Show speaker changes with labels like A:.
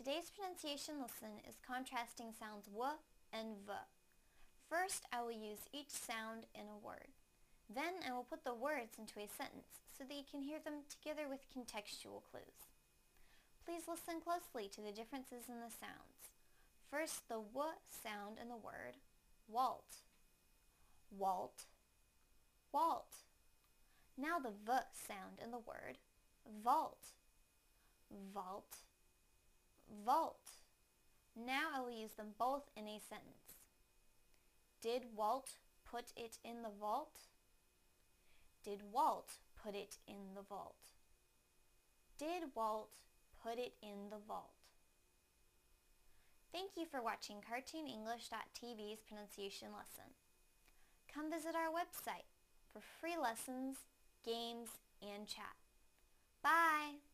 A: Today's pronunciation lesson is contrasting sounds w and v. First, I will use each sound in a word. Then I will put the words into a sentence so that you can hear them together with contextual clues. Please listen closely to the differences in the sounds. First, the w sound in the word Walt. Walt, Walt. Now the v sound in the word vault. Vault, vault. Now I will use them both in a sentence. Did Walt put it in the vault? Did Walt put it in the vault? Did Walt put it in the vault? Thank you for watching CartoonEnglish.tv's pronunciation lesson. Come visit our website for free lessons, games, and chat. Bye!